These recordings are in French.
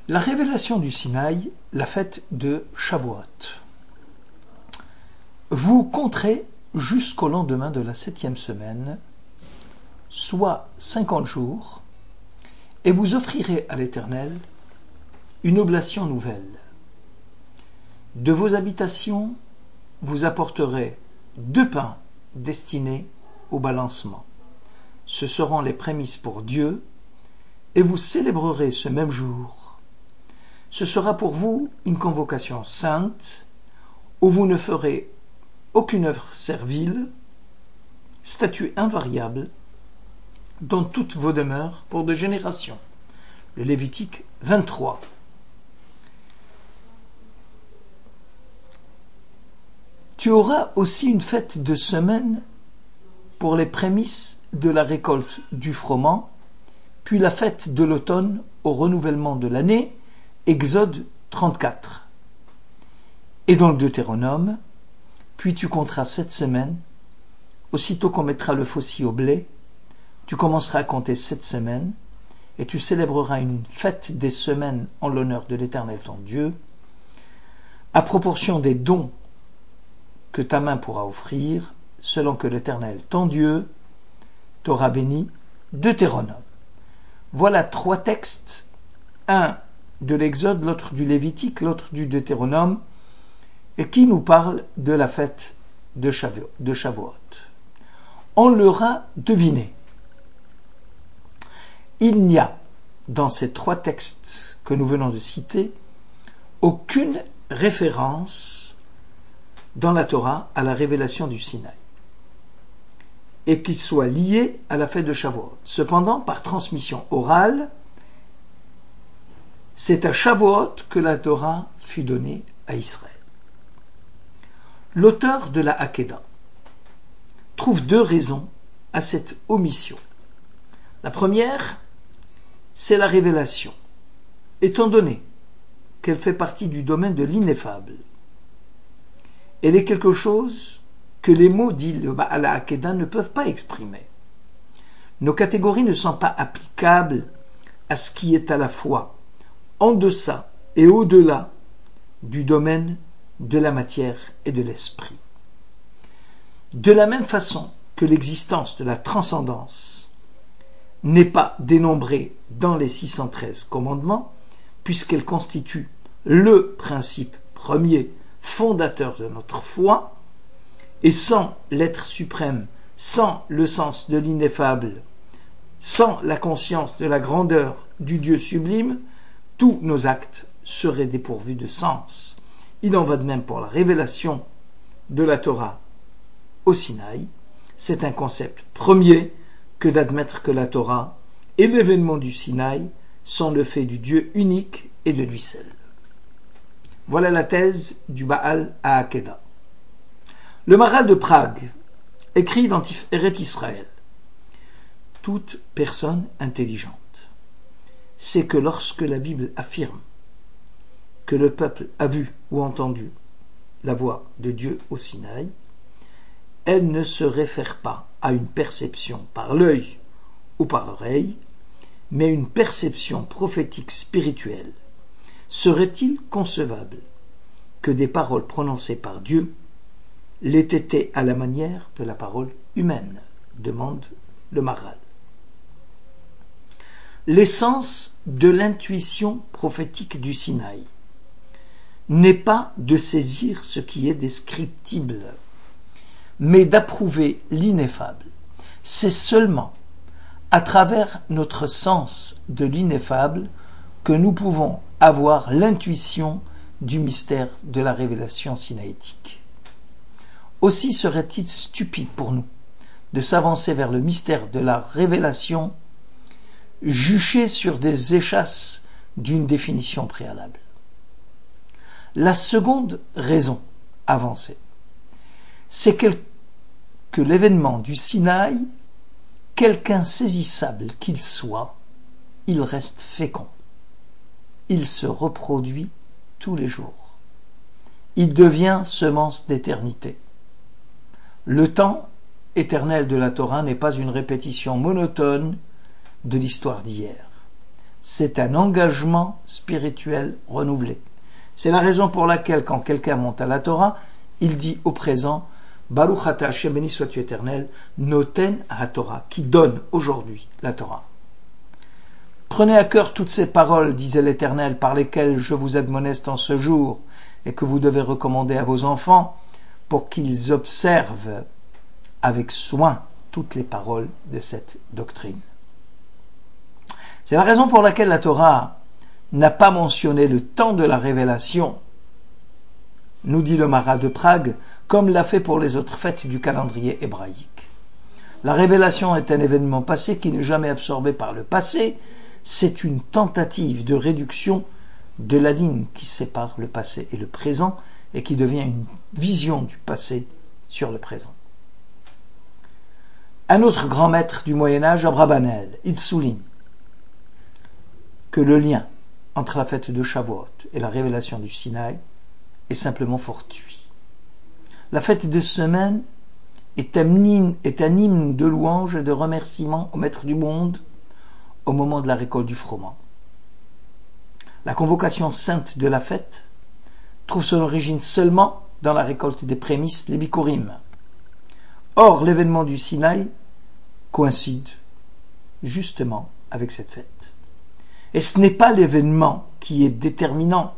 La révélation du Sinaï, la fête de Shavuot. Vous compterez jusqu'au lendemain de la 7e semaine, soit 50 jours, et vous offrirez à l'Éternel une oblation nouvelle. De vos habitations, vous apporterez 2 pains destinés au balancement. Ce seront les prémices pour Dieu, et vous célébrerez ce même jour. Ce sera pour vous une convocation sainte, où vous ne ferez aucune œuvre servile, statut invariable, dans toutes vos demeures pour de générations. Le Lévitique 23. Tu auras aussi une fête de semaine pour les prémices de la récolte du froment, puis la fête de l'automne au renouvellement de l'année, Exode 34. Et dans le Deutéronome, puis tu compteras 7 semaines, aussitôt qu'on mettra le faucille au blé, tu commenceras à compter 7 semaines, et tu célébreras une fête des semaines en l'honneur de l'Éternel ton Dieu, à proportion des dons que ta main pourra offrir, selon que l'Éternel ton Dieu t'aura béni. Deutéronome. Voilà 3 textes, un de l'Exode, l'autre du Lévitique, l'autre du Deutéronome, et qui nous parle de la fête de Shavuot. On l'aura deviné. Il n'y a, dans ces 3 textes que nous venons de citer, aucune référence dans la Torah à la révélation du Sinaï, et qui soit liée à la fête de Shavuot. Cependant, par transmission orale, c'est à Shavuot que la Torah fut donnée à Israël. L'auteur de la Hakeda trouve 2 raisons à cette omission. La première, c'est la révélation, étant donné qu'elle fait partie du domaine de l'ineffable. Elle est quelque chose que les mots dits à la Hakeda ne peuvent pas exprimer. Nos catégories ne sont pas applicables à ce qui est à la fois en deçà et au-delà du domaine de la matière et de l'esprit. De la même façon que l'existence de la transcendance n'est pas dénombrée dans les 613 commandements, puisqu'elle constitue le principe premier fondateur de notre foi, et sans l'être suprême, sans le sens de l'ineffable, sans la conscience de la grandeur du Dieu sublime, tous nos actes seraient dépourvus de sens. Il en va de même pour la révélation de la Torah au Sinaï. C'est un concept premier que d'admettre que la Torah et l'événement du Sinaï sont le fait du Dieu unique et de lui seul. Voilà la thèse du Baal à Hakeda. Le Maharal de Prague écrit dans Tiferet Israël: toute personne intelligente sait que lorsque la Bible affirme que le peuple a vu ou entendu la voix de Dieu au Sinaï, elle ne se réfère pas à une perception par l'œil ou par l'oreille, mais une perception prophétique spirituelle. Serait-il concevable que des paroles prononcées par Dieu l'aient été à la manière de la parole humaine? Demande le Maharal. L'essence de l'intuition prophétique du Sinaï n'est pas de saisir ce qui est descriptible, mais d'approuver l'ineffable. C'est seulement à travers notre sens de l'ineffable que nous pouvons avoir l'intuition du mystère de la révélation sinaïtique. Aussi serait-il stupide pour nous de s'avancer vers le mystère de la révélation juché sur des échasses d'une définition préalable. La seconde raison avancée, c'est que l'événement du Sinaï, quelque insaisissable qu'il soit, il reste fécond. Il se reproduit tous les jours. Il devient semence d'éternité. Le temps éternel de la Torah n'est pas une répétition monotone de l'histoire d'hier. c'est un engagement spirituel renouvelé. C'est la raison pour laquelle, quand quelqu'un monte à la Torah, il dit au présent « Baruch ata Hashem, béni sois-tu éternel, noten ha-Torah » qui donne aujourd'hui la Torah. Prenez à cœur toutes ces paroles, disait l'Éternel, par lesquelles je vous admoneste en ce jour et que vous devez recommander à vos enfants pour qu'ils observent avec soin toutes les paroles de cette doctrine. C'est la raison pour laquelle la Torah n'a pas mentionné le temps de la révélation, nous dit le Maharal de Prague, comme l'a fait pour les autres fêtes du calendrier hébraïque. La révélation est un événement passé qui n'est jamais absorbé par le passé, c'est une tentative de réduction de la ligne qui sépare le passé et le présent et qui devient une vision du passé sur le présent. Un autre grand maître du Moyen-Âge, Abrabanel, il souligne que le lien entre la fête de Shavuot et la révélation du Sinaï est simplement fortuit. La fête de semaine est un hymne de louange et de remerciement au Maître du monde au moment de la récolte du froment. La convocation sainte de la fête trouve son origine seulement dans la récolte des prémices, les Bikurim. Or, l'événement du Sinaï coïncide justement avec cette fête. Et ce n'est pas l'événement qui est déterminant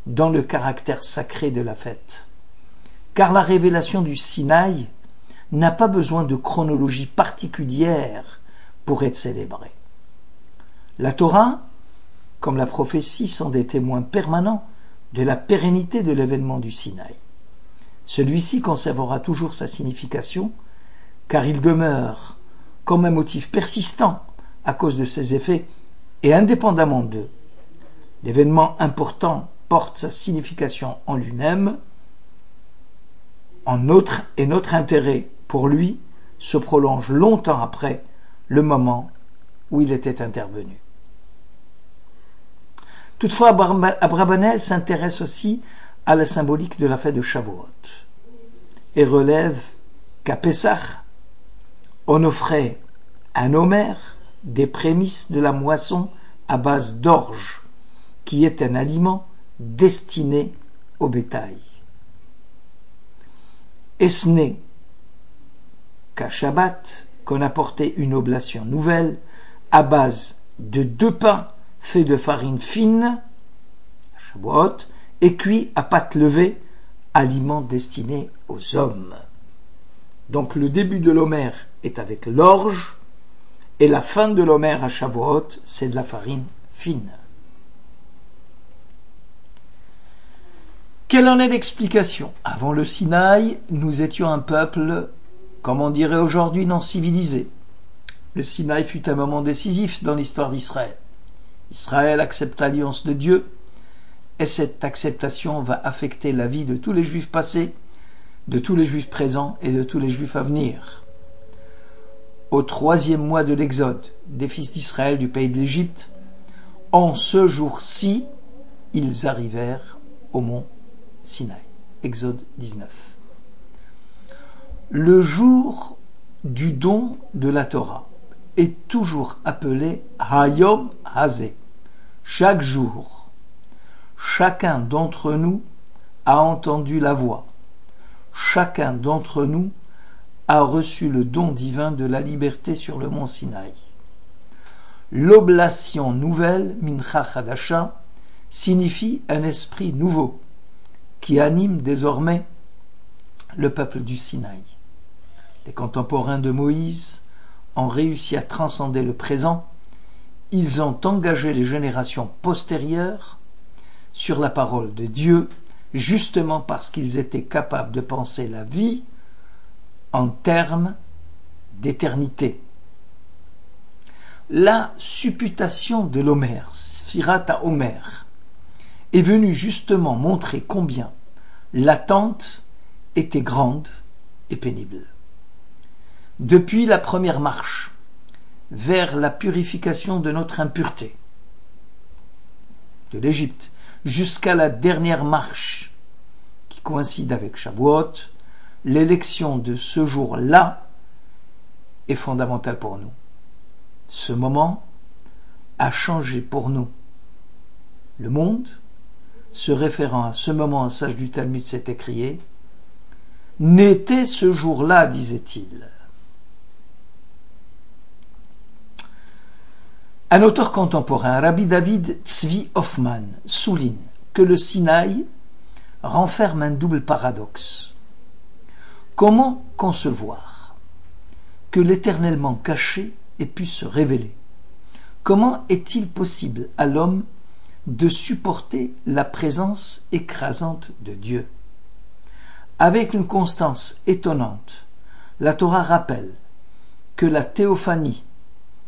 dans le caractère sacré de la fête, car la révélation du Sinaï n'a pas besoin de chronologie particulière pour être célébrée. La Torah, comme la prophétie, sont des témoins permanents de la pérennité de l'événement du Sinaï. Celui-ci conservera toujours sa signification, car il demeure comme un motif persistant à cause de ses effets et indépendamment d'eux. L'événement important porte sa signification en lui-même, et notre intérêt pour lui se prolonge longtemps après le moment où il était intervenu. Toutefois, Abrabanel s'intéresse aussi à la symbolique de la fête de Shavuot et relève qu'à Pessah, on offrait un Omer des prémices de la moisson à base d'orge, qui est un aliment destiné au bétail. Et ce n'est qu'à Shabbat qu'on apportait une oblation nouvelle à base de 2 pains faits de farine fine, Shavuot, et cuits à pâte levée, aliment destiné aux hommes. Donc le début de l'Omer est avec l'orge, et la fin de l'Omer à Shavuot, c'est de la farine fine. Quelle en est l'explication? Avant le Sinaï, nous étions un peuple, comme on dirait aujourd'hui, non civilisé. Le Sinaï fut un moment décisif dans l'histoire d'Israël. Israël accepte l'alliance de Dieu, et cette acceptation va affecter la vie de tous les Juifs passés, de tous les Juifs présents et de tous les Juifs à venir. Au 3e mois de l'exode des fils d'Israël du pays de l'Égypte, en ce jour-ci, ils arrivèrent au mont Sinaï. Exode 19. Le jour du don de la Torah est toujours appelé Hayom Hazeh. Chaque jour, chacun d'entre nous a entendu la voix. Chacun d'entre nous a reçu le don divin de la liberté sur le mont Sinaï. L'oblation nouvelle, Mincha Chadasha, signifie un esprit nouveau qui anime désormais le peuple du Sinaï. Les contemporains de Moïse ont réussi à transcender le présent. Ils ont engagé les générations postérieures sur la parole de Dieu, justement parce qu'ils étaient capables de penser la vie en termes d'éternité. La supputation de l'Omer, Sfirat HaOmer, est venue justement montrer combien l'attente était grande et pénible. Depuis la première marche vers la purification de notre impureté, de l'Égypte, jusqu'à la dernière marche qui coïncide avec Shavuot, l'élection de ce jour-là est fondamentale pour nous. Ce moment a changé pour nous le monde, se référant à ce moment, un sage du Talmud s'est écrié, n'était ce jour-là, disait-il. Un auteur contemporain, Rabbi David Tzvi Hoffman, souligne que le Sinaï renferme un double paradoxe. Comment concevoir que l'éternellement caché ait pu se révéler? Comment est-il possible à l'homme de supporter la présence écrasante de Dieu? Avec une constance étonnante, la Torah rappelle que la théophanie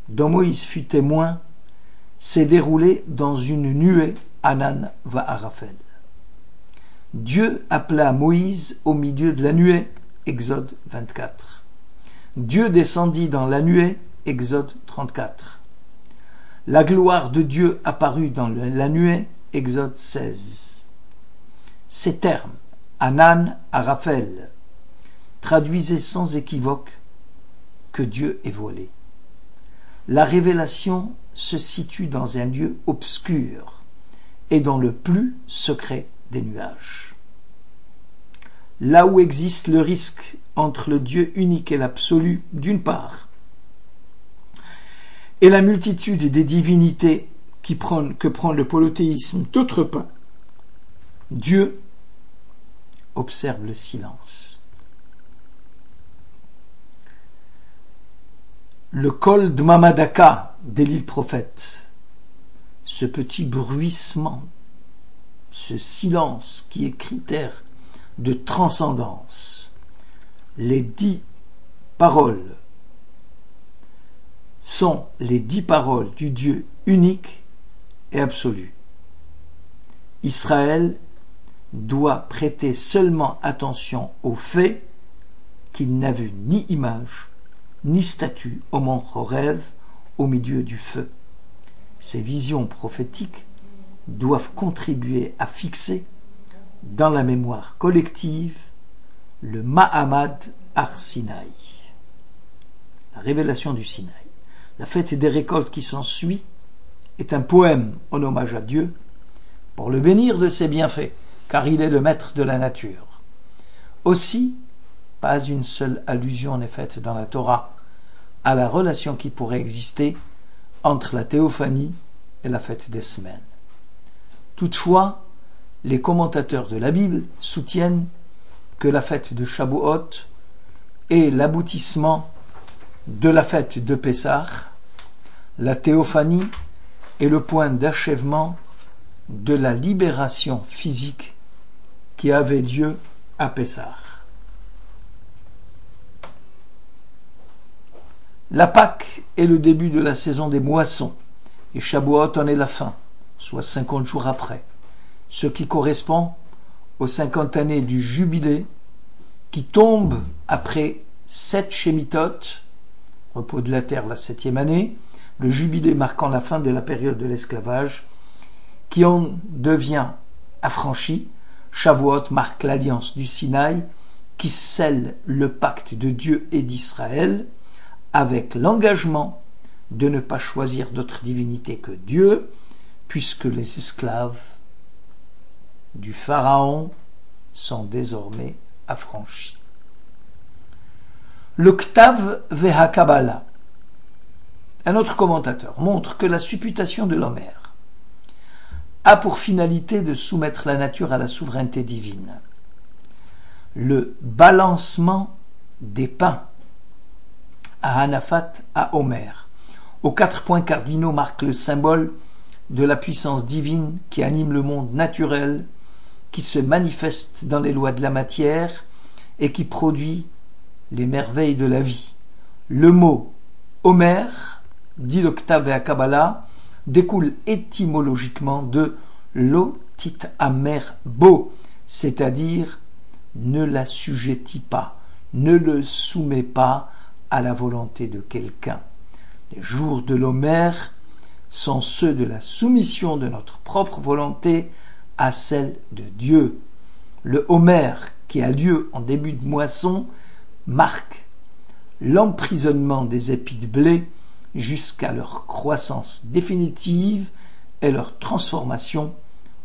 dont Moïse fut témoin s'est déroulée dans une nuée Anan Va'arafel. Dieu appela Moïse au milieu de la nuée, Exode 24. Dieu descendit dans la nuée, Exode 34. La gloire de Dieu apparut dans la nuée, Exode 16. Ces termes, Anan, Arafel, traduisaient sans équivoque que Dieu est voilé. La révélation se situe dans un lieu obscur et dans le plus secret des nuages. Là où existe le risque entre le Dieu unique et l'absolu, d'une part, et la multitude des divinités que prend le polythéisme, d'autre part, Dieu observe le silence. Le col de Mamadaka délit le prophète, ce petit bruissement, ce silence qui est critère de transcendance, les 10 paroles sont les 10 paroles du Dieu unique et absolu. Israël doit prêter seulement attention au fait qu'il n'a vu ni image, ni statue au mont Horeb au milieu du feu. Ces visions prophétiques doivent contribuer à fixer dans la mémoire collective le Mahamad Har Sinaï, la révélation du Sinaï. La fête des récoltes qui s'ensuit est un poème en hommage à Dieu pour le bénir de ses bienfaits, car il est le maître de la nature. Aussi, pas une seule allusion n'est faite dans la Torah à la relation qui pourrait exister entre la théophanie et la fête des semaines. Toutefois, les commentateurs de la Bible soutiennent que la fête de Shavuot est l'aboutissement de la fête de Pessah. La théophanie est le point d'achèvement de la libération physique qui avait lieu à Pessah. La Pâque est le début de la saison des moissons et Shavuot en est la fin, soit 50 jours après, ce qui correspond aux 50 années du jubilé qui tombe après 7 Shemittot, repos de la terre la 7e année, le jubilé marquant la fin de la période de l'esclavage, qui en devient affranchi. Shavuot marque l'alliance du Sinaï qui scelle le pacte de Dieu et d'Israël avec l'engagement de ne pas choisir d'autre divinité que Dieu, puisque les esclaves du Pharaon sont désormais affranchis. Le Ktav Ve'Hakabbalah, un autre commentateur, montre que la supputation de l'Homère a pour finalité de soumettre la nature à la souveraineté divine. Le balancement des pains à Anaphat à Homère, aux 4 points cardinaux, marque le symbole de la puissance divine qui anime le monde naturel, qui se manifeste dans les lois de la matière et qui produit les merveilles de la vie. Le mot Homère, dit le Ktav Ve'Hakabbalah, découle étymologiquement de l'otit amer bo, c'est-à-dire ne l'assujettis pas, ne le soumets pas à la volonté de quelqu'un. Les jours de l'Homère sont ceux de la soumission de notre propre volonté à celle de Dieu. Le Homère, qui a lieu en début de moisson, marque l'emprisonnement des épis de blé jusqu'à leur croissance définitive et leur transformation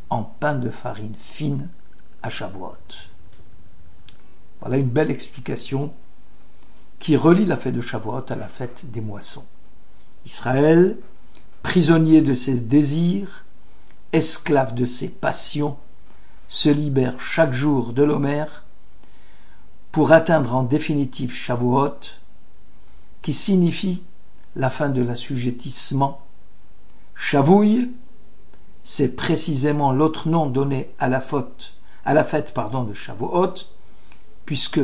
en pain de farine fine à Shavuot. Voilà une belle explication qui relie la fête de Shavuot à la fête des moissons. Israël, prisonnier de ses désirs, esclave de ses passions, se libère chaque jour de l'Omer pour atteindre en définitive Shavuot, qui signifie la fin de l'assujettissement. Shavouï, c'est précisément l'autre nom donné à la fête de Shavuot, puisque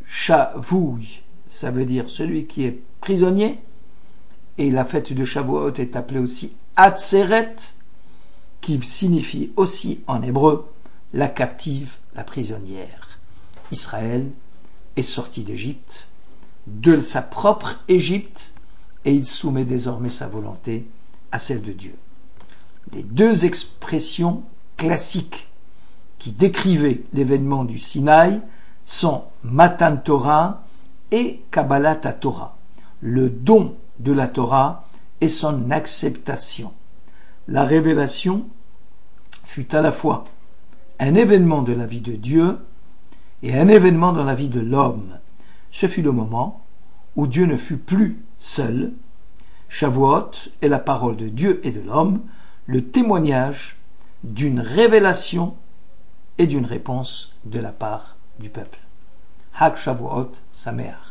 Shavouï, ça veut dire celui qui est prisonnier, et la fête de Shavuot est appelée aussi Atzeret, qui signifie aussi en hébreu la captive, la prisonnière. Israël est sorti d'Égypte, de sa propre Égypte, et il soumet désormais sa volonté à celle de Dieu. Les deux expressions classiques qui décrivaient l'événement du Sinaï sont Matan Torah et Kabbalat Torah, le don de la Torah et son acceptation. La révélation fut à la fois un événement de la vie de Dieu et un événement dans la vie de l'homme. Ce fut le moment où Dieu ne fut plus seul. Shavuot est la parole de Dieu et de l'homme, le témoignage d'une révélation et d'une réponse de la part du peuple. Hag Shavuot Sameach.